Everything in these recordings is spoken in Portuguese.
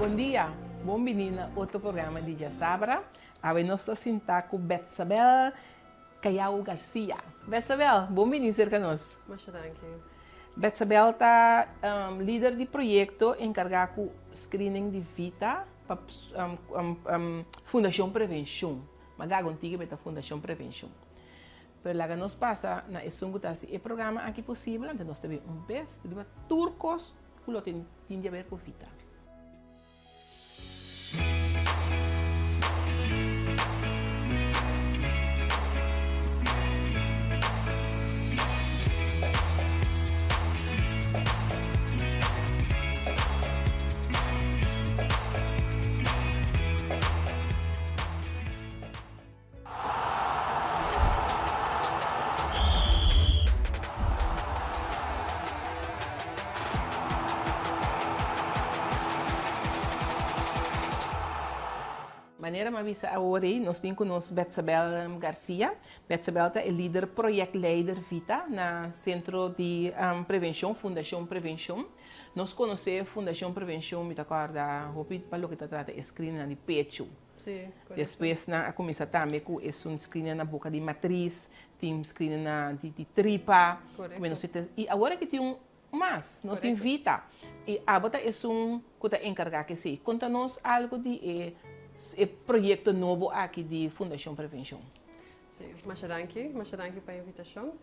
Bom dia, bem-vindo a outro programa de Sabra. Hoje nós estamos com Betsabel Caiao Garcia. Betsabel, bem-vindo cerca de nós. Muito obrigado. Betsabel está líder de projeto encarregado com screening de vida para Fundação Prevenção. Mas agora antiga é a Fundação Prevenção. Pero lá que nós passa na o programa aqui possível, então nós temos vez de turcos que tem a ver com vida. Maneira mais vista agora nós temos conosco Betsabel Garcia. Betsabel é líder, projeto-leider Vita na Centro de Prevenção, Fundação Prevenção. Nós conhecemos a Fundação Prevenção, me acordo, para o que trata de screening de pecho. Sim, depois a começa também com um screening na boca de matriz, tem screening de tripa. E agora que tem mas nós invita e a bota é que está encarregado que se conta-nos algo de projeto novo aqui de Fundação Prevenção. Sim, muito obrigado pela invitação.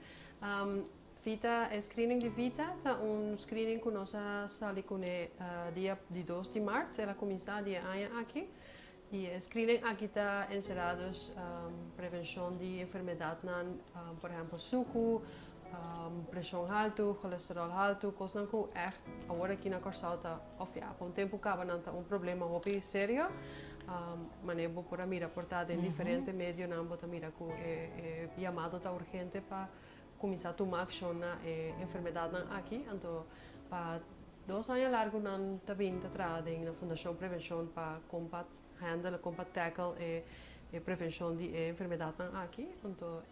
Vita, screening de Vita, é screening que nós estamos com dia de 2 de março, ela começa dia aqui. E screening aqui está encerrados prevenção de enfermidades, por exemplo, suco, pressão alta, colesterol alto, coisas que echt agora aqui na Corsauta, por um tempo acaba um problema muito sério. Mas vou por a mira portada em diferentes meios, não vou mira com chamado tá urgente para começar a tomar ação na enfermidade aqui, então para 2 anos largo não tá vindo atrás na Fundação Prevenção para combater, tackle e prevenção de enfermidade aqui, então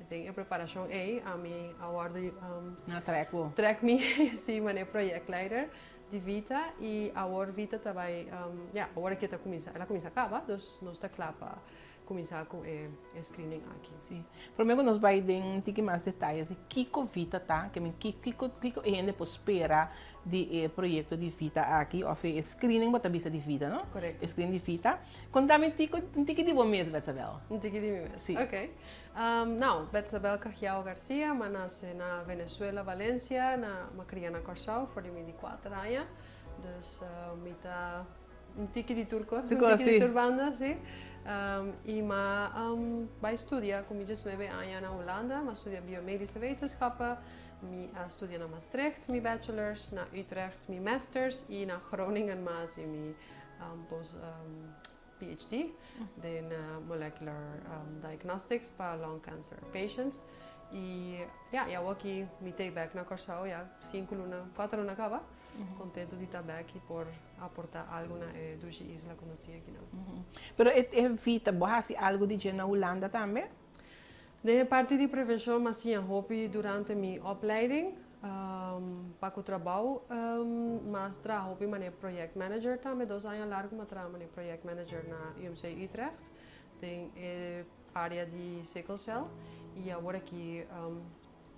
tem a preparação aí a mim agora track me sim mané projeto-leider de Vita e a Vita também, agora que ela começa a acabar, então nós está claro para começar com o screening aqui. Sim. Primeiro nós vamos dar um pouco mais detalhes de que Vita tá, que ainda pode esperar de projeto de Vita aqui, ou screening para a de Vita, não? Correto. Screening de Vita. Conta-me um pouco de bom mês, Betsabel. Um pouco de mim mesmo. Sim. Ok. Não, Betsabel Caiao Garcia, mas nasce na Venezuela, Valência, na criança na Corsau, por 24 anos. Então, mita um pouco de turco, um pouco de turbanda, sim. E vai estudar com 19 anos na Holanda, mas estudia biomedische wetenschappen. Eu estudio na Maastricht, meu bachelor's, na Utrecht, meu master's e na Groningen, mas meu PhD in molecular diagnostics para lung cancer patients. E eu aqui me back na Corsau, 4 anos acaba. Contento de estar aqui por aportar algo na isla que nós temos aqui. Pero é Vita, você algo de na Holanda também? De parte de prevenção, mas sim, hobby durante minha opleiding, para o trabalho, mas trabalho como project manager também, 2 anos largo, mas trabalho como project manager na UMC Utrecht, tem área de sickle cell, e agora aqui,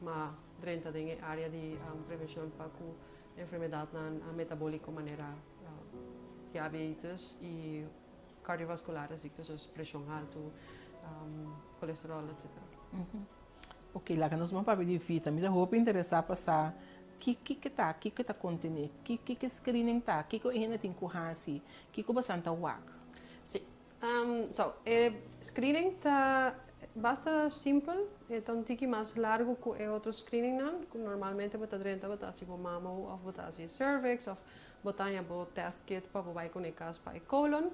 mas 30 tem área de prevenção para a enfermidade metabólica, maneira diabetes e cardiovasculares, então pressão alta, colesterol, etc. Ok, lá que nós vamos para de Vita, me dá roupa interessar passar que tá contendo, que screening tá, que ainda tem corrase, que bastante wak. Sim. Screening tá bastante simples, é um pouco mais largo que outro screening não, normalmente bota 30 bota assim para mama ou bota assim cervix ou bota test kit para vai conectar para colon.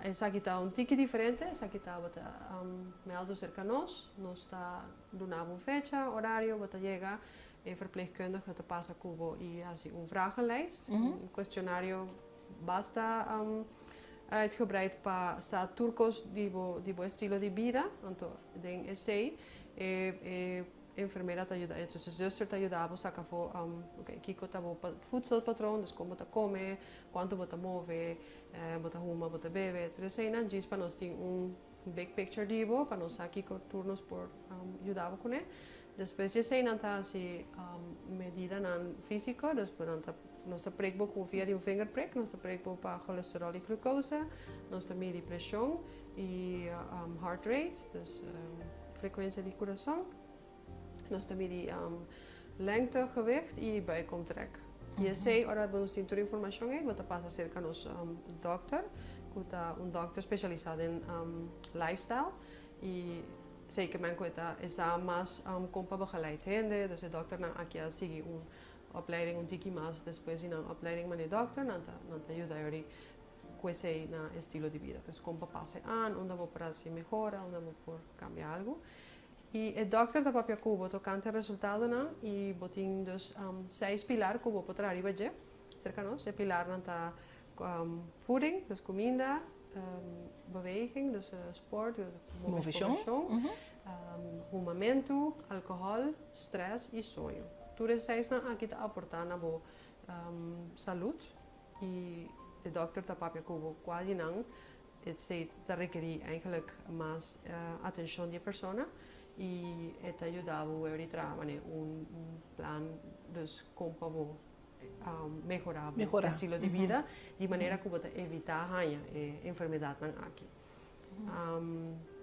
Essa aqui está um pouco diferente, essa aqui está meldo cerca nós está dando uma fecha, horário, bota chega, verpleegkundige que te passa cubo e assim vragenlijst, questionário basta uitgebreid para turcos die estilo de vida, então tem esse enfermera te ayuda, su zuster te ayuda a sacar okay, kiko ta voedselpatroon, dus como te come, cuánto bota move, bota huma, bota bebe, entonces aí na diz para nós tem big picture dibo, para nós aqui turnos por ayudar com ele. Depois de sei nanta assim medida nan físico, depois nós pregbo com via de finger prick, nós pregbo para colesterol e glucose, nós mede pressão e heart rate, dus frequência de coração. Nós mede lengte, gewicht e buikomtrek. E sei, ora nós temos toda a informação aí, você passa cerca nos dokter, que é dokter especializado em lifestyle e sei que men kuita esa mas kompa begeleid hende, dus de dokter na aqui a seguir opleiding tiki mas depois na opleiding met de dokter nanta ajuda ele com na estilo de vida. Dus kompa passe aan, onde vou para se melhora, onde vou por cambiar algo. E o dokter da papia cubo tocante resultado na e botin dus 6 pilar cubo potra arriba je, cerca nos, e pilar nanta voeding, dus comida, beweging, dus sport, movimento, momento, alcohol, stress e sonho. Tudo isso aqui está aportando na boa saúde e o dokter da papia cubo quase não, het requer eigenlijk mais atenção de pessoa e het ajudava a trabalhar plan dus como melhorar o estilo de vida de maneira que você evitar a enfermidade aqui.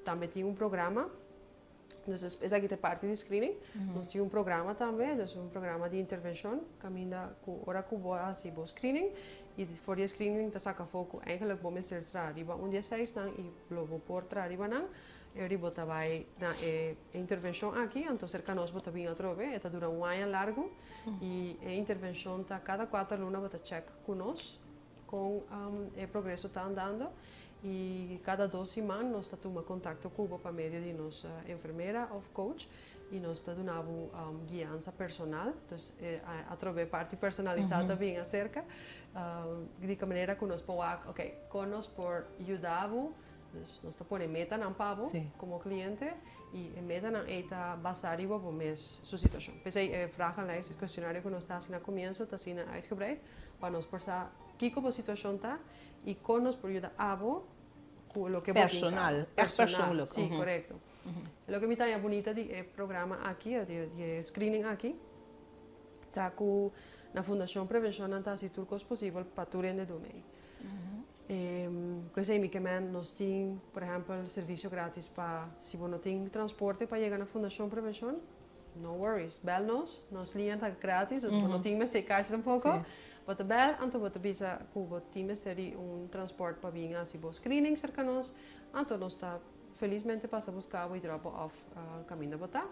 Também tem programa, dus essa aqui é parte de screening, nós temos programa também, dus programa de intervenção, caminha com hora que boa assim bo screening e voor die screening te saca foco eigenlijk bom ser trariba onde sai estão e logo por trariba não ele bota vai na intervenção aqui então cerca nós bota bem atrove eta dura ano largo e a intervenção tá cada 4 lunas bota check com nós com o progresso tá andando e cada 2 semanas nós tá toma contato com o para meio de nossa enfermeira ou coach e nós está dando guiança personal, então através da parte personalizada bem acerca, de que maneira que nós podemos, ok, com nós por ajudar, nós está pondo meta na pavo como cliente e meta na eita basar ibo por mês sua situação. Pensei vragenlijst, questionário que nós está assim no começo, está assim uitgebreid, para nós passar que como a situação está e com nós por ajudar abo lo que personal, sí, correcto. Lo que me está bonita de programa aqui, de screening aqui, está com na Fundação Prevenção não se turcos possível para tu rende do meio. Coisa que nós temos, por exemplo, serviço grátis para se você não tem transporte para chegar na Fundação Prevenção, no worries, bel nós linha grátis, dus não tem mais secar-se um pouco. Wat bel, então você bisa que você tem seria transporte para vir assim bo screening cerca nós, então nós está felizmente passa buscar e drop off caminho da botar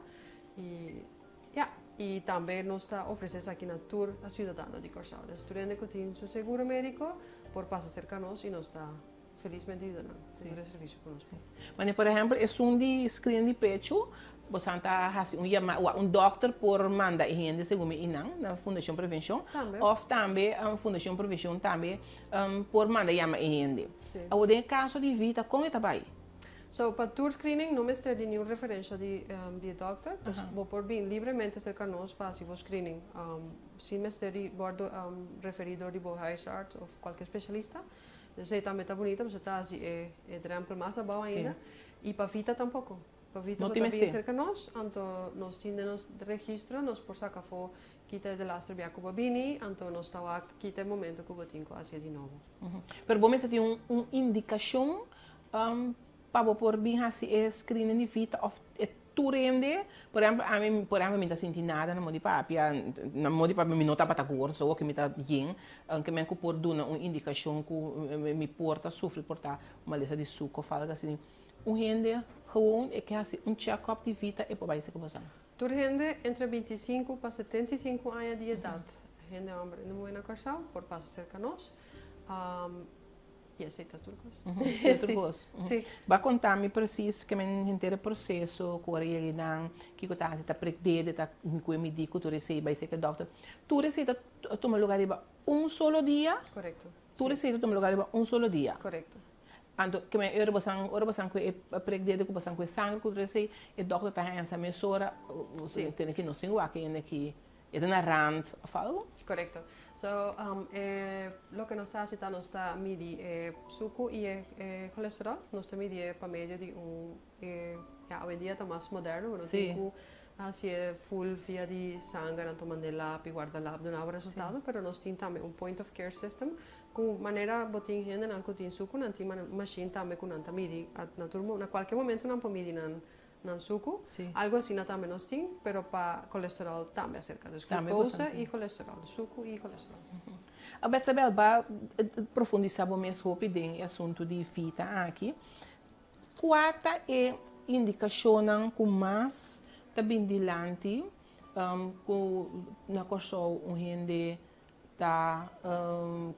e também nós está oferecendo aqui na tour a cidadana de Corsal. O estudante que tem seu seguro médico por passar cerca nós e nós está felizmente ajudando o serviço conosco. Mas por exemplo, é de screening de pecho, você está fazendo doctor por manda e gente segundo inang na Fundação Prevenção, ou também a Fundação Prevenção também por manda e gente. Agora em caso de vida, como é trabalho? So, para tour screening não me ter nenhuma referência de doctor, vou por bem livremente cerca nós para o screening. Se me ter bordo referido de huisarts ou qualquer especialista, sei também está bonito, mas está assim é drempel mais abaixo ainda. E para vida tampouco. Para vida não tem cerca nós, então nós temos registro, nós por sacar fo kita de la Serbia com babini, então nós está aqui tem momento que eu tenho assim de novo. Pero bom, você tem indicação para por bem assim screening de vida of tu rende, por exemplo, me está sentindo nada na mão papia, na mão papia me nota para cor, só que me está bem, que me por dar uma indicação que me porta sofre portar uma lesa de suco, fala assim, rende gewoon é que assim check-up de vida é para vai ser como Tu rende entre 25 para 75 anos de idade, rende homem no Moena Corsal, por passo cerca nós. E aceita turcos? Turcos. Vai contar-me preciso que me inteiro processo, que ele não, que eu tá está preocupado, tá com o médico, tu recebe, vai ser que doctor. Tu receita toma lugar de solo dia? Correto. Tu receita toma lugar de solo dia? Correto. Ando que me ora basang que pregde que basang que sangue que rece e doctor tá essa mesora você tem que não se que ainda que é na rand falo. Correcto. So, lo que nos está citando está midi suco y colesterol, nos está midi para medio de ja, hoy en día está más moderno, no tengo así full via di sangue, non tomando lab e guarda lab non ha resultado, pero nos tiene también un point of care system con manera botin gente nan cotin suco nan ti machine también con anta midi na turmo na qualche momento nan po midi nan suco, algo así na también nos tiene, pero para colesterol también acerca de glucosa y colesterol, suco y colesterol. A Betsabel vai profundizar mais rápido em assunto de fita aqui. Qual é indicação com mais também dilante com na coxo gente tá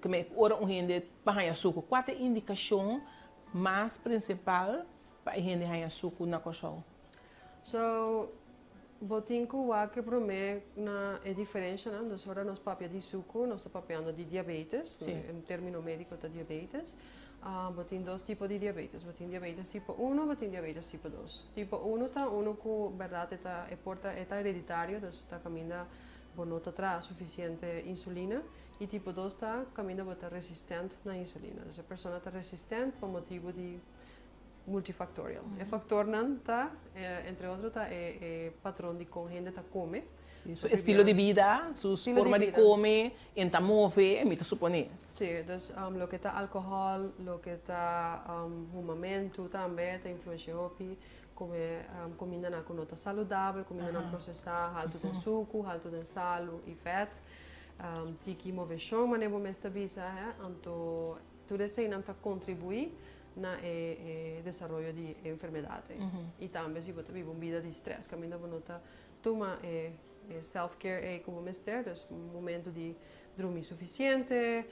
como é ora gente para açúcar. Qual é a indicação mais principal para gente ganhar açúcar na coxo? So, botinku wa que prome na é diferença, né? Dos ora nos papia de suco, nós está papiando de diabetes, em termino médico da diabetes. Botin dois tipos de diabetes, botin diabetes tipo 1, botin diabetes tipo 2. Tipo 1 tá uno que verdade tá é hereditário, dus tá caminha bonota tra suficiente insulina e tipo 2 tá caminha bota resistente na insulina. Dus a pessoa tá resistente por motivo de multifactorial. O factor não tá, entre outros, tá patrão de como a gente tá come. Su estilo de vida, su forma de comer, en ta move, me te supone. Sí, entonces lo que está alcohol, lo que está momento também está influencia opi, come comida na conota saudável, comida na processar, alto de suco, alto de sal e fat, tiki moveção, mas não me estabiliza, então tudo isso não tá contribui na desenvolvimento de enfermidade. E também se você vive uma vida de estresse, caminha bonota, toma self-care como mestre, dus momento de dormir suficiente,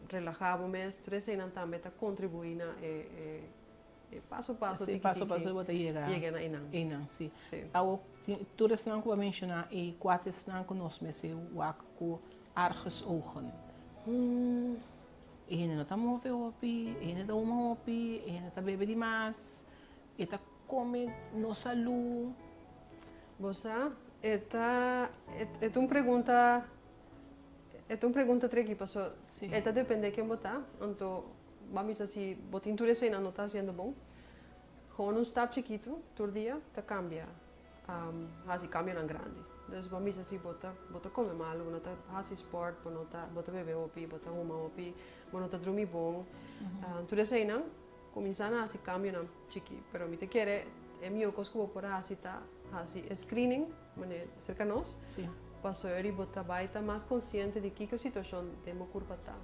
relajar o mês, tudo isso também está contribuindo passo a passo. Sim, passo a passo você chega na Inang. Sim. Tudo isso não vou mencionar e quatro não conosco, mas eu com arges ogen. E não está move opi, e não está uma opi, e não está bebe demais, e está come no salu. Você é uma pergunta tricky, passo. Esta depende de quem botar, então vamos assim, botar tudo isso não está sendo bom. Com step chiquito, todo dia, te cambia, assim cambia na grande. Então vamos assim, bota comer mal, bota fazer sport, bota beber opi, bota uma opi, bota dormir bom. Tudo isso não começa a assim cambia na chiqui, pero me te quer é meu cosco por assim tá, assim screening, maneira cerca nós. Passo eu bota baita mais consciente de que situação temos curva tá.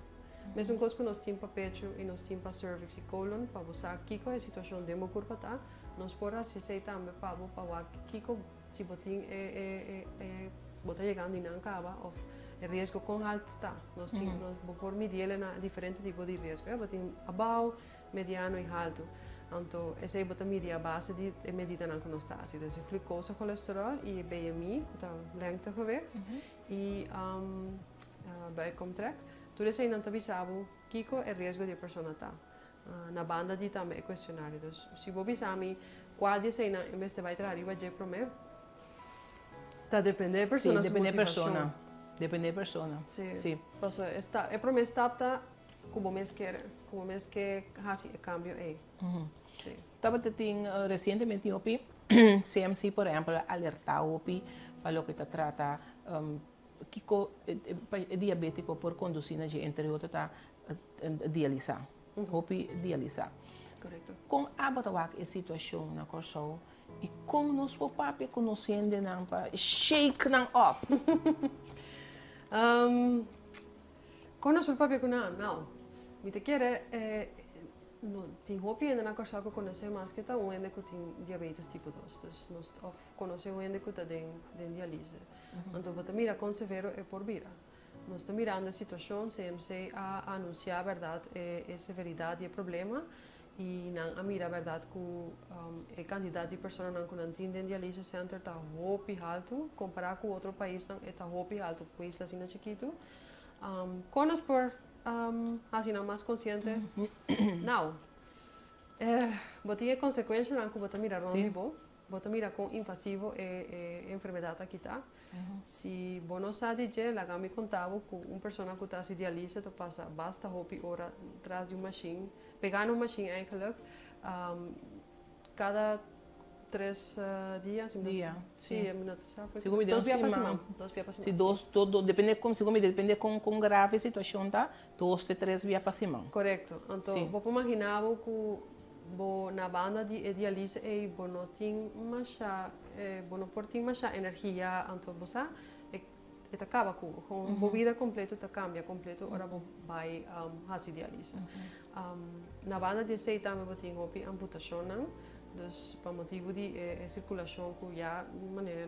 Mesmo cosco nós temos para pecho e nós temos para cervix e colon, para você que a situação temos curva tá, nós por assim sei também para que se botin bota chegando e não acaba, ou o risco com alto tá. Nós temos por medir na diferente tipo de risco, botin abaixo, mediano e alto. Então, essa é a medir a base de medida na constância. Então, glucose, colesterol e BMI, que é lengte gewicht, e buikomtrek. Tudo isso não está avisado que é o risco de a pessoa tá. Na banda de também é questionário. Então, se você avisar me qual de cena em vez de vai trazer vai para mim, tá depende da pessoa. Sim, depende da pessoa. Depende da pessoa. Sim. Passo é para mim está como mês que faz o cambio é. Estava recentemente em OPI, CMC, por exemplo, alertar OPI para o que se trata diabético por conducir, entre outros, dialisar. OPI dialisar. Correto. Com a batawak a situação na corso e com nos papi conhecendo não para shake não up. Com nos papi não. Me te quer no tem hopi ainda na corso que conhece mais que tá ainda que tem diabetes tipo 2. Dus nós conhece ainda que tá de diálise. Então bota mira com severo é por vira. Nós estamos mirando a situação, CMC a anunciar a verdade a severidade e o problema e não a mirar a verdade que a quantidade de pessoas que não têm diálise center está hopi alto comparado com outro país está hopi alto com islas ainda chiquito. Conos por assim, mais consciente. Não. Botinha consequência, não, que bota mirar onde vou. Bota mirar com invasivo enfermidade aqui tá. Se você não sabe dizer, lá me contava que uma pessoa que está se dialisa, passa basta hopi hora atrás de uma machine, pegar uma machine eigenlijk, cada 3 dias, sim. Dos dias para semana. Se todo depende com grave situação tá, 2 a 3 dias para semana. Correto. Então, vou imaginar que na banda de diálise não tem mais energia, então você acaba com a vida completa, cambia completo, ora vai fazer diálise. Na banda de sei também tem amputação, dus por motivo de circulação que já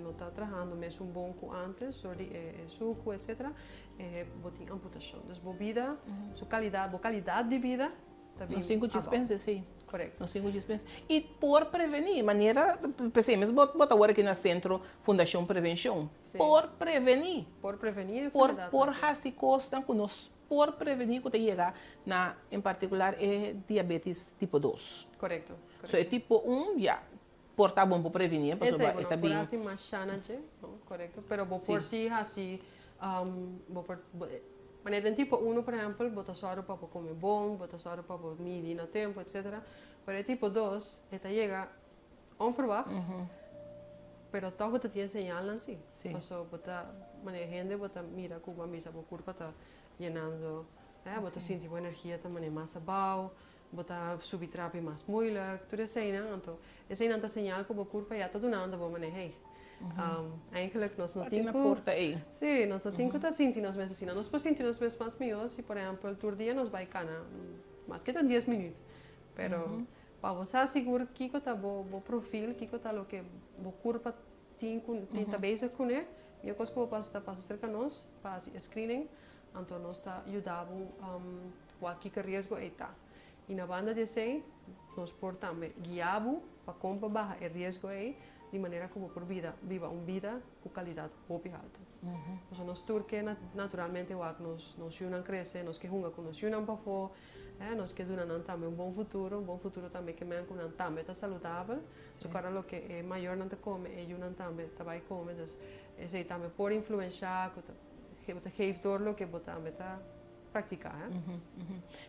não está trabalhando mesmo bom que antes, sobre suco, etc. Tem amputação. Dus vida, sua qualidade de vida, também. Nós temos que dispensar, sim. Correto. Nós temos que dispensar. E por prevenir, maneira, pensei, mas bota agora aqui no centro Fundação Prevenção. Sim. Por prevenir. Por prevenir. Por fazer coisas que nós por prevenir que chegar na, em particular, é diabetes tipo 2. Correto. So, é tipo 1, já. Por tá bom para prevenir, para sobar, está bem. Assim, mais chana, correto. Pero por si, assim, mas tem tipo 1, por exemplo, bota só para comer bom, bota só para medir no tempo, etc. Mas tipo 2, esta chega onverwachts, pero toch bota tem señal assim. Sim. So, bota, mas a gente bota mira que a mesa por curva está llenando, bota sentir a energia também mais abaixo, bota subir trap mais moeilijk, tudo isso aí, então essa é a señal que a curva já está dando, vamos hey. Eigenlijk nós não temos sim, nós não temos que estar sentindo nós mesmos assim, nós podemos sentir nós mesmos mais melhor se por exemplo todo dia nós vai cana mais que 10 minutos, pero para você assegurar que está o perfil, que está o que a curva tem base com ele, eu acho que vou passar cerca nós para screening, então nós está ajudando o que risco está. E na banda de sei nós portamos guiado para como barra o risco aí de maneira como por vida viva uma vida com qualidade muito alta. Então nós turque naturalmente nos ajudam a crescer, nos que junga nos ajudam para fora, nos que dão também um bom futuro também que me com também está saudável. So cara o que é maior não te come, e ajudam também vai comer, dus esse também por influenciar que geeft door o que botar meta praticar.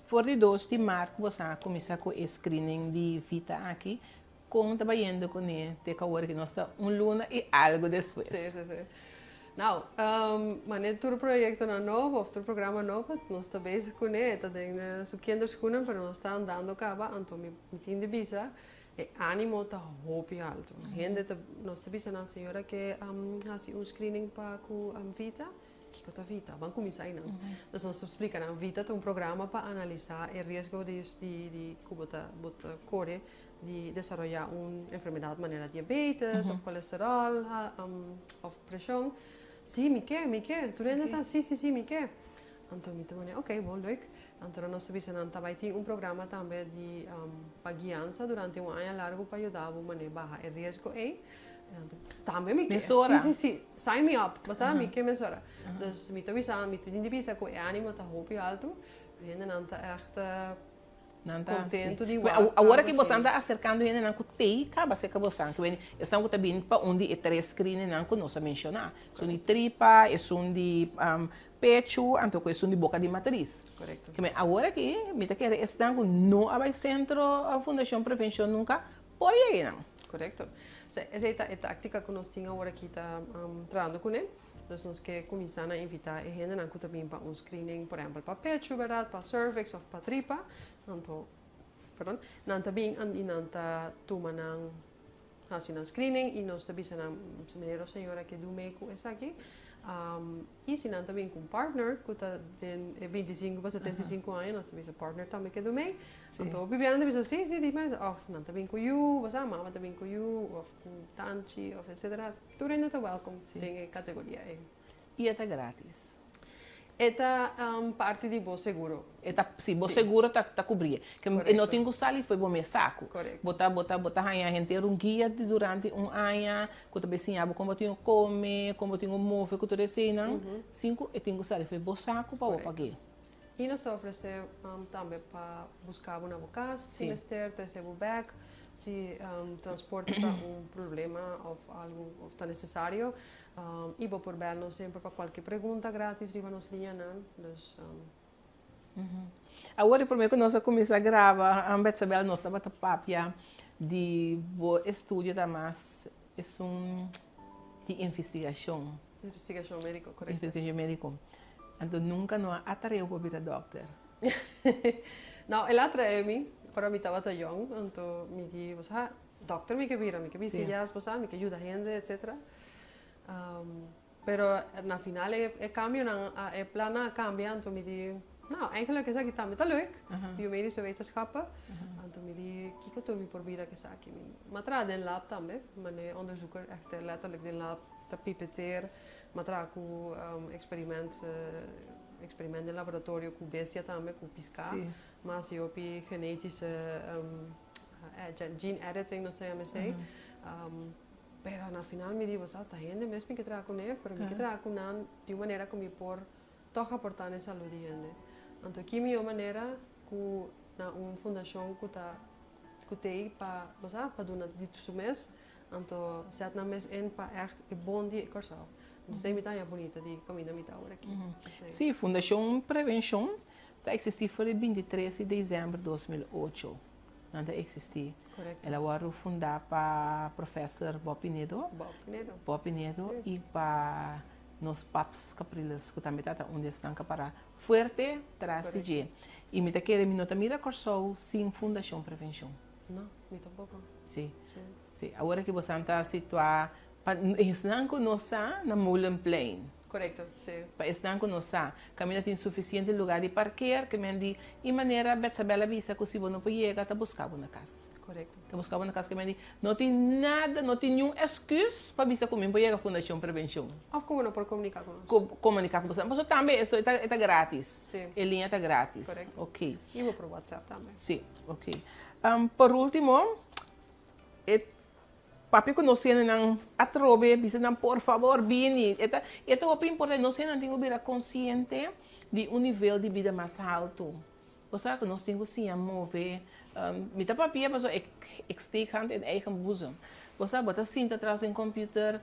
Voor die 2 de março você começa com o screening de vida aqui. Como trabalhando com ele, tem que agora que nós estamos luna e algo depois. Sim. Não, mas todo projeto novo, ou todo programa novo, nós estamos com ele, tem os kinders kunnen, mas nós estamos andando acaba, então me tem de visa, e ânimo está muito alto. Gente, nós estamos na senhora que faz screening para a vida, que é a vida, vamos começar aí, não? Então nós explicamos, a vida tem programa para analisar o risco de como bota corre de desarrollar uma enfermidade de maneira diabetes, ou colesterol, ou pressão. Sim, me quer, tu ainda está? Sim, me quer. Então, me também, ok, bom, leuk. Então, nós também tem programa também de para guiança durante ano largo para ajudar a maneira baixar o risco aí. Também me quer. Sim, sign me up, você me quer mesora. Então, me também visa que o ânimo está muito alto, e ainda não está echt contento de agora que você anda acercando ele não tem acaba se que você que estamos também para onde 3 screening não que nós mencionar são de tripa é um de pecho então que é um de boca de matriz. Correto. Que agora que me tá querer estão não vai centro a Fundação Prevenção nunca por aí não. Correto. Essa é a tática que nós temos agora que está trabalhando com ele. Então, nós que começamos a invitar a gente também para screening, por exemplo, para pecho, verdade, para cervix ou para tripa. Então, perdão, nós também tomamos um screening e nós também temos a senhora que do médico está aqui. E se nós também com um partner, que está de 25 para 75 anos, nós temos um partner também que do médico. Então, bebendo também sim, mas nós também com you, você mama também com you, ou com tanchi, ou etc. Tudo ainda está welcome, tem categoria aí. E é grátis. Esta parte de bom seguro. Sim, bom seguro está cobrir. Que não tenho sali foi bom me saco. Correto. Botar a gente um guia durante ano, que também sim, como tenho come, como tenho move, que tudo assim, não. 5 e tenho sali foi bom saco para o paguei. E nós oferecemos também para buscar uma vocação, se mister, terceiro back, se transporte está problema ou algo está necessário. E vou por bem sempre para qualquer pergunta grátis, riba nos linha, não? Agora, primeiro que nós começamos a gravar, a Betsabel nós estava a papia de o estudo da mais é de investigação. Investigação médica, correto. Investigação médica. Então, nunca não atraiu para vir a doctor. Não, ela atraiu-me, para mim estava tão jovem, então me disse, doctor, me que vira, me que visitas, me que ajuda a gente, etc. Pero na final é cambio, é plana cambia, então me disse, não, eigenlijk is het tammet leuk. Biomedische wetenschappen. En toen die kijk tot wie proberen que aqui. Maar tra den lab também, maar onderzoeker echt letterlijk den lab te pipeteer. Maar tra ku experiment in laboratório ku bestia também ku piscar. Mas eu pi genetische gene editing no sei me sei. Pero na final me digo, tá gente mesmo que tra com ele, pero me que tra com nan de uma maneira como por toch aportar na saúde gente. Então, aqui é a minha maneira que na uma fundação que tem para dar dit mês, então zet na mês in para echt een bom dia corsal. Dus é muito bonita de comida muito agora aqui. Sim, Fundação Prevenção está existindo foi 23 de dezembro de 2008. Não existia. Correto. Ela agora fundada para professor Bob Pinedo. E para nos papos capriles que também está onde estão para forte traz de e me quer me nota mira corsou sem fundação prevenção não me tampouco sim agora que você está situado para estar com nós na Mullen Plain correto sim para estar com nós caminho tem suficiente lugar de parquear que me di e maneira Betsabela visa que se você não pode chegar tá buscar uma casa correto tá buscar uma casa que me di não tem nada não tem nenhum excuse para visa comigo para chegar à fundação prevenção ou como não por comunicar com nós comunicar com você mas também isso está grátis sim a linha está grátis correto ok e vou por WhatsApp também sim ok por último papi que nós não atrobe dizendo por favor vini é muito importante nós não temos que ser consciente de nível de vida mais alto ou seja que nós temos que se mover me tá papi mas steek hand in eigen boezem você bota cinta atrás do computer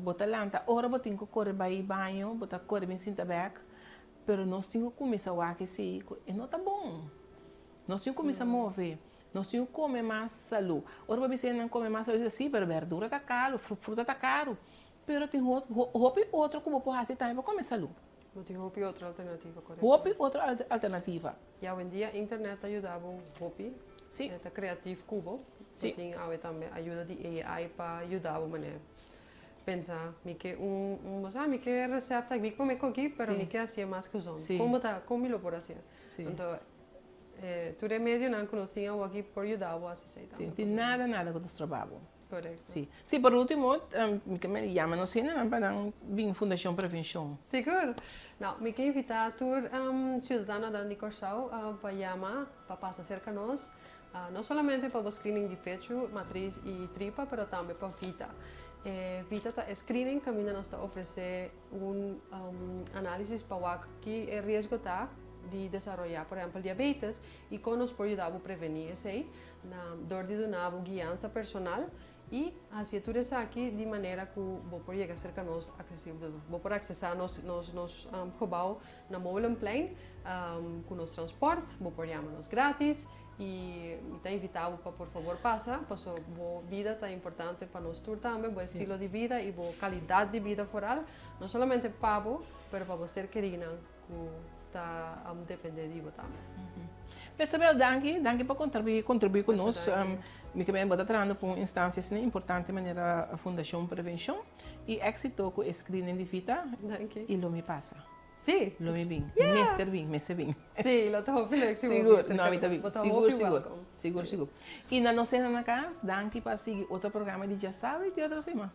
bota lanta ora bota tem que correr para ir banho bota correr bem cinta back pero nós temos que começar a aquecer e não tá bom nós temos que começar a mover nós temos que comer mais saúde ora para você não comer mais saúde sim pero verdura tá caro fruta tá caro pero tem outro como pode fazer também para comer saúde não tem outra alternativa correto outra alternativa e hoje em dia a internet ajuda sim é criativo cubo sim tem também ajuda de AI para ajudar a maneira pensar me que me que receita me come aqui pero me que assim mais coisa como lo por assim então tu remédio não que nós tínhamos aqui por ajudar a assim sim tem nada com os trabalhos correto sim por último que me chama não sei não para vir Fundação Prevenção seguro não me que invitar a cidadana da Nicorsau para chamar para passar cerca nós não somente para o screening de pecho, matriz e tripa, mas também para Vita. Vita está screening que ainda nos está oferecer análise para o que é risco de desenvolver, por exemplo, diabetes e como nos pode ajudar a prevenir isso aí, dor de donar guiança personal e assim tudo isso aqui de maneira que vou poder chegar cerca nós acessível, vou poder acessar nos gebouw na Molen Plain com nos transporte, vou poder chamar-nos grátis e está invitado para por favor passa, porque a vida está importante para nós também, o estilo de vida e a qualidade de vida foral, não somente para mas para você querida que está dependendo também. Betsabel, danke por contribuir conosco. Me também vou trabalhando com instâncias importantes maneira a Fundação Prevenção e êxito com o screening de Vita e lo me passa. Sì. Lo mi bing. Me se bing. Sì, lo trovo felice. Seguro, no, mi tabi. Seguro. E na nossa casa, danke para seguir outro programa de Já Sabe e de outra semana.